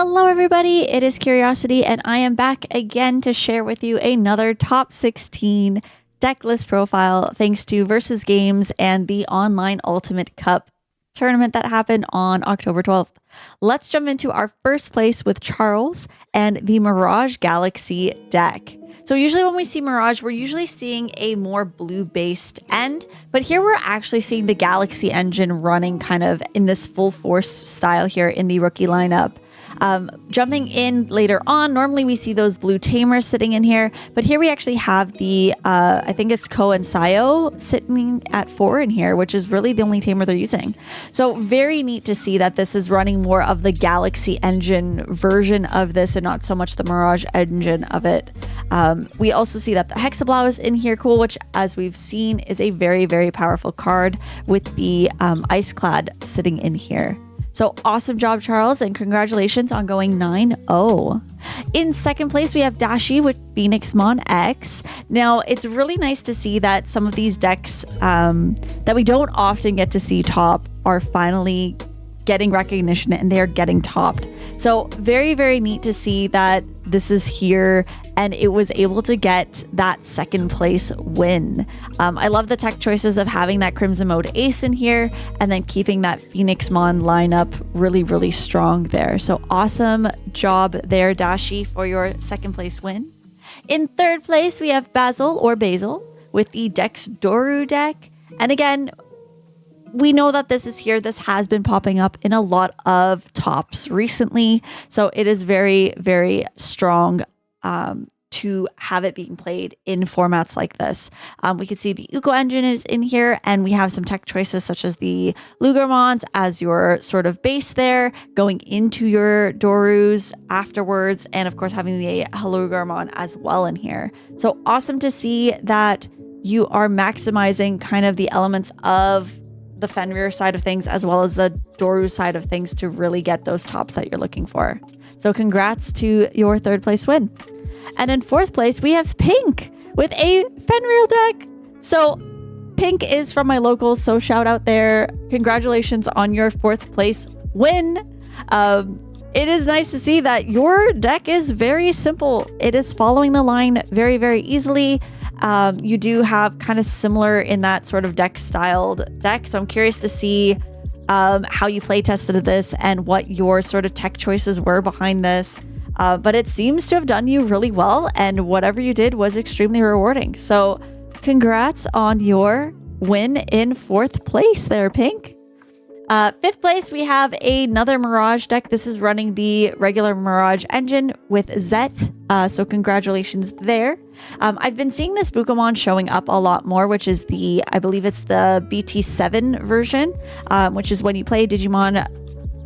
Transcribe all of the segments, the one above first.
Hello everybody, it is Curiosity and I am back again to share with you another top 16 deck list profile thanks to Versus Games and the online Ultimate Cup tournament that happened on October 12th. Let's jump into our first place with Charles and the Mirage Galaxy deck. So usually when we see Mirage, we're usually seeing a more blue-based end, but here we're actually seeing the Galaxy engine running kind of in this full force style here in the rookie lineup. Jumping in later on, normally we see those blue tamers sitting in here, but here we actually have the, I think it's Ko and Sayo sitting at 4 in here, which is really the only tamer they're using. So very neat to see that this is running more of the Galaxy engine version of this and not so much the Mirage engine of it. We also see that the Hexablau is in here, cool, which as we've seen is a very, very powerful card with the Ice Clad sitting in here. So awesome job, Charles, and congratulations on going 9-0. In second place, we have Dashi with Phoenixmon X. Now, it's really nice to see that some of these decks that we don't often get to see top are finally getting recognition and they're getting topped. So very, very neat to see that this is here and it was able to get that second place win. I love the tech choices of having that Crimson Mode Ace in here and then keeping that Phoenixmon lineup really, really strong there. So awesome job there, Dashi, for your second place win. In third place, we have Basil with the Dex Doru deck. And again, we know that this is here. This has been popping up in a lot of tops recently. So it is very, very strong to have it being played in formats like this. We can see the Uko engine is in here, and we have some tech choices such as the Lugermons as your sort of base there, going into your Dorus afterwards, and of course having the Lugermon as well in here. So awesome to see that you are maximizing kind of the elements of the Fenrir side of things as well as the Doru side of things to really get those tops that you're looking for. So congrats to your third place win. And in fourth place, we have Pink with a Fenrir deck. So Pink is from my locals, so shout out there. Congratulations on your fourth place win. It is nice to see that your deck is very simple. It is following the line very, very easily. You do have kind of similar in that sort of deck styled deck. So I'm curious to see how you play tested this and what your sort of tech choices were behind this. But it seems to have done you really well, and whatever you did was extremely rewarding. So congrats on your win in fourth place there, Pink. Fifth place, we have another Mirage deck. This is running the regular Mirage engine with Zet. So congratulations there. I've been seeing this Bukamon showing up a lot more, which is I believe it's the BT7 version, which is when you play Digimon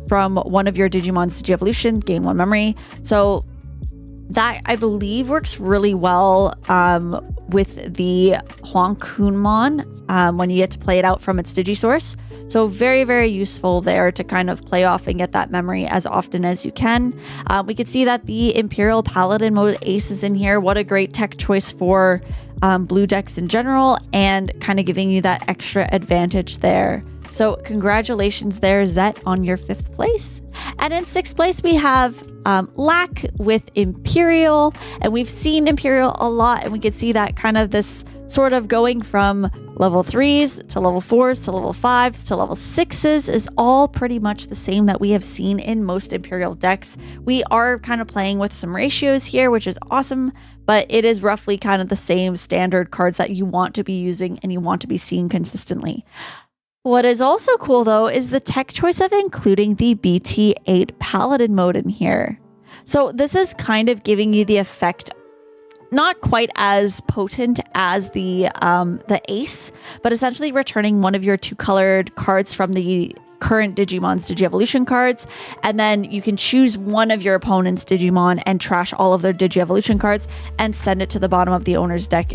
from one of your Digimon's Digievolution, gain 1 memory. So that, I believe, works really well with the Huangkunmon when you get to play it out from its Digisource. So very, very useful there to kind of play off and get that memory as often as you can. We can see that the Imperial Paladin Mode Ace is in here. What a great tech choice for blue decks in general, and kind of giving you that extra advantage there. So congratulations there, Zet, on your fifth place. And in sixth place, we have Lack with Imperial. And we've seen Imperial a lot, and we can see that kind of this sort of going from level 3s to level 4s to level 5s to level 6s is all pretty much the same that we have seen in most Imperial decks. We are kind of playing with some ratios here, which is awesome, but it is roughly kind of the same standard cards that you want to be using and you want to be seeing consistently. What is also cool, though, is the tech choice of including the BT8 Paladin mode in here. So this is kind of giving you the effect, not quite as potent as the Ace, but essentially returning one of your 2-colored cards from the current Digimon's Digievolution cards, and then you can choose one of your opponent's Digimon and trash all of their Digievolution cards and send it to the bottom of the owner's deck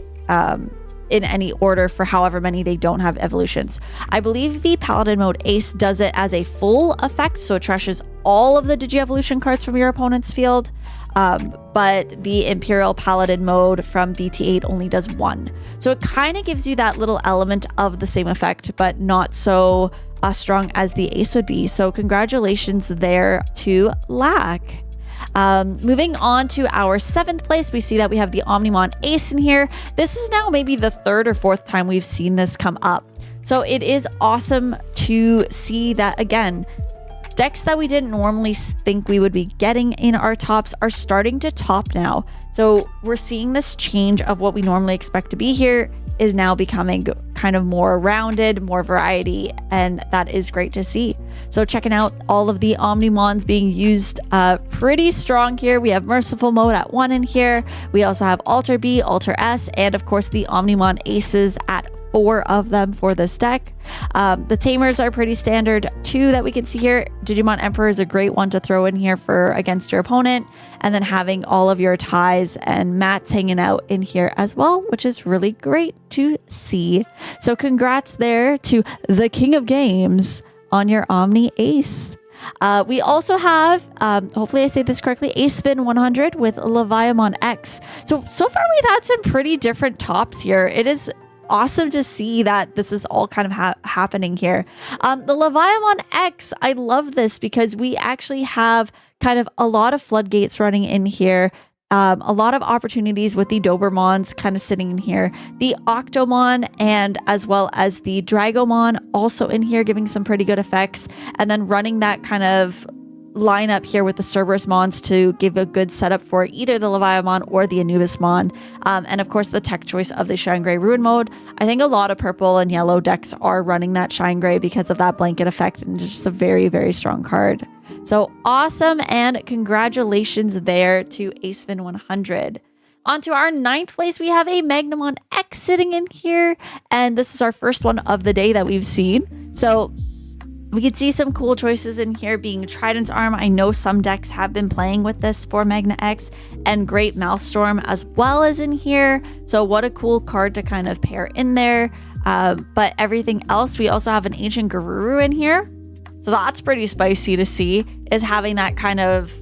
in any order for however many they don't have evolutions. I believe the Paladin Mode Ace does it as a full effect, so it trashes all of the Digievolution cards from your opponent's field, but the Imperial Paladin mode from BT8 only does 1. So it kind of gives you that little element of the same effect, but not so strong as the Ace would be. So congratulations there to Lack. Moving on to our 7th place, we see that we have the Omnimon Ace in here. This is now maybe the 3rd or 4th time we've seen this come up. So it is awesome to see that, again, decks that we didn't normally think we would be getting in our tops are starting to top now. So we're seeing this change of what we normally expect to be here is now becoming kind of more rounded, more variety, and that is great to see. So checking out all of the Omnimons being used pretty strong here. We have Merciful Mode at 1 in here. We also have Alter B, Alter S, and of course the Omnimon Aces at 4 of them for this deck. The Tamers are pretty standard too that we can see here. Digimon Emperor is a great one to throw in here for against your opponent, and then having all of your ties and mats hanging out in here as well, which is really great to see. So congrats there to the King of Games on your Omni Ace. We also have, hopefully I say this correctly, Ace Spin 100 with Leviamon X. So far we've had some pretty different tops here. It is awesome to see that this is all kind of happening here. The Leviamon X, I love this because we actually have kind of a lot of floodgates running in here. A lot of opportunities with the Dobermons kind of sitting in here. The Octomon and as well as the Dragomon also in here giving some pretty good effects. And then running that kind of line up here with the Cerberus Mons to give a good setup for either the Leviamon or the Anubismon. And of course the tech choice of the Shine Gray Ruin mode. I think a lot of purple and yellow decks are running that Shine Gray because of that blanket effect, and it's just a very, very strong card. So awesome, and congratulations there to Acefin 100. On to our 9th place, we have a Magnamon X sitting in here, and this is our first one of the day that we've seen. So we can see some cool choices in here being Trident's Arm. I know some decks have been playing with this for Magna X, and Great Maelstrom as well as in here. So what a cool card to kind of pair in there. But everything else, we also have an Ancient Garuru in here. So that's pretty spicy to see, is having that kind of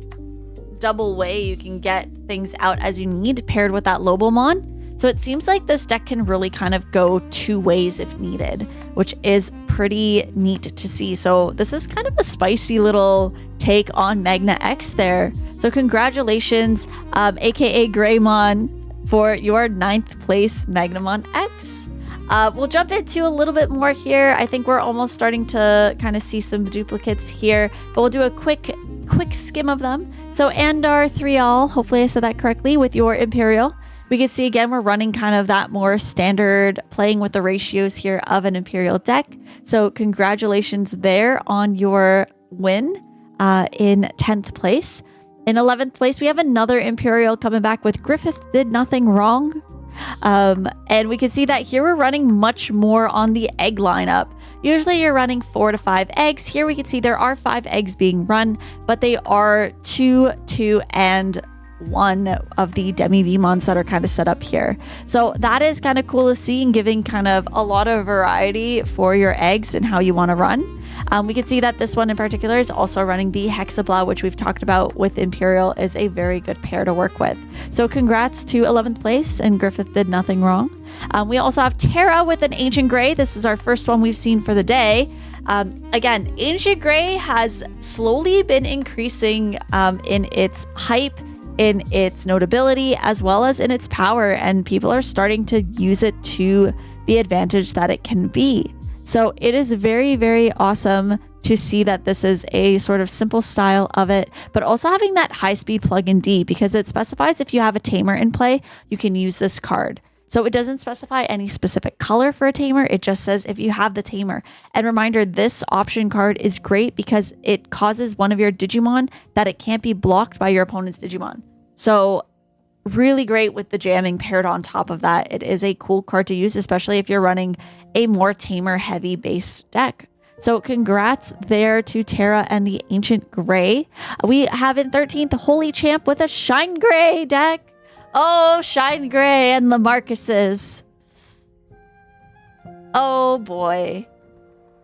double way you can get things out as you need paired with that Lobomon. So it seems like this deck can really kind of go 2 ways if needed, which is pretty neat to see. So this is kind of a spicy little take on Magna X there. So congratulations, aka Greymon, for your 9th place Magnamon X. We'll jump into a little bit more here. I think we're almost starting to kind of see some duplicates here, but we'll do a quick skim of them. So Andar 3-all, hopefully I said that correctly, with your Imperial. We can see again, we're running kind of that more standard playing with the ratios here of an Imperial deck. So congratulations there on your win in 10th place. In 11th place, we have another Imperial coming back with Griffith Did Nothing Wrong. And we can see that here we're running much more on the egg lineup. Usually you're running 4 to 5 eggs. Here we can see there are 5 eggs being run, but they are 2, 2, and 1 of the Demi-Vmons that are kind of set up here. So that is kind of cool to see and giving kind of a lot of variety for your eggs and how you want to run. We can see that this one in particular is also running the Hexabla, which we've talked about with Imperial is a very good pair to work with. So congrats to 11th place, and Griffith Did Nothing Wrong. We also have Terra with an Ancient Gray. This is our first one we've seen for the day. Again, Ancient Gray has slowly been increasing in its hype, in its notability, as well as in its power, and people are starting to use it to the advantage that it can be. So it is very, very awesome to see that this is a sort of simple style of it, but also having that high-speed plug-in D, because it specifies if you have a Tamer in play, you can use this card. So it doesn't specify any specific color for a Tamer. It just says if you have the Tamer. And reminder, this option card is great because it causes one of your Digimon that it can't be blocked by your opponent's Digimon. So really great with the jamming paired on top of that. It is a cool card to use, especially if you're running a more Tamer heavy based deck. So congrats there to Terra and the Ancient Gray. We have in 13th Holy Champ with a Shine Gray deck. Oh, Shine Gray and the Marcuses. Oh boy.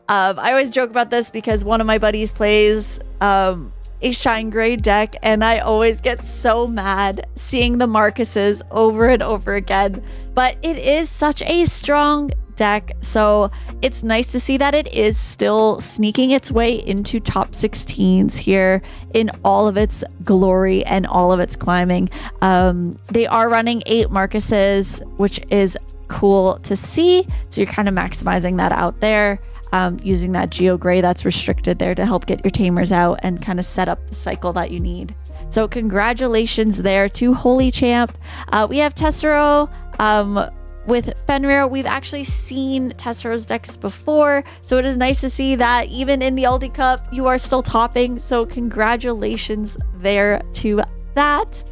I always joke about this because one of my buddies plays a Shine Gray deck, and I always get so mad seeing the Marcuses over and over again. But it is such a strong deck. So it's nice to see that it is still sneaking its way into top 16s here in all of its glory and all of its climbing. They are running 8 Marcuses, which is cool to see. So you're kind of maximizing that out there, using that Geo Gray that's restricted there to help get your tamers out and kind of set up the cycle that you need. So congratulations there to Holy Champ. We have Tessero with Fenrir. We've actually seen Tessero's decks before, so it is nice to see that even in the Aldi Cup, you are still topping. So congratulations there to that.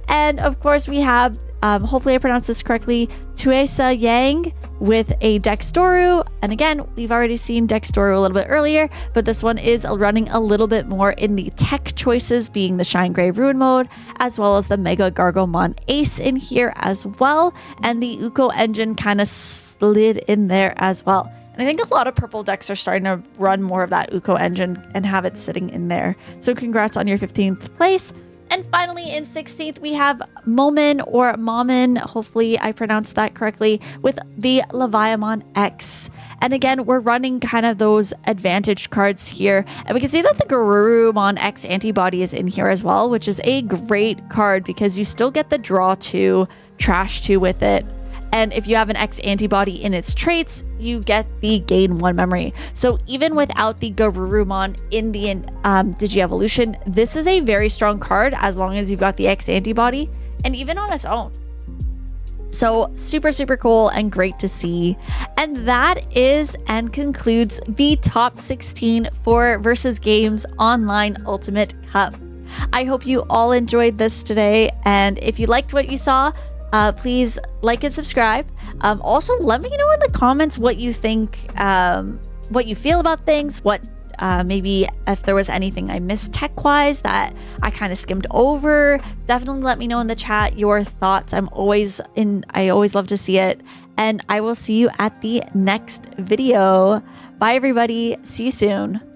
And of course, we have, hopefully I pronounced this correctly, Tuesa Yang with a Dextoru. And again, we've already seen Dextoru a little bit earlier, but this one is running a little bit more in the tech choices, being the Shine Grave Ruin mode, as well as the Mega Gargomon Ace in here as well. And the Uko engine kind of slid in there as well. And I think a lot of purple decks are starting to run more of that Uko engine and have it sitting in there. So congrats on your 15th place. And finally, in 16th, we have Momin or Momin, hopefully I pronounced that correctly, with the Leviamon X. And again, we're running kind of those advantage cards here. And we can see that the Garurumon X antibody is in here as well, which is a great card because you still get the draw 2, trash 2 with it. And if you have an X antibody in its traits, you get the gain 1 memory. So even without the Garurumon in the Digievolution, this is a very strong card as long as you've got the X antibody and even on its own. So super, super cool and great to see. And that is and concludes the top 16 for Versus Games Online Ultimate Cup. I hope you all enjoyed this today. And if you liked what you saw, please like and subscribe. Also, let me know in the comments what you think, what you feel about things, what maybe if there was anything I missed tech-wise that I kind of skimmed over. Definitely let me know in the chat your thoughts. I always love to see it. And I will see you at the next video. Bye, everybody. See you soon.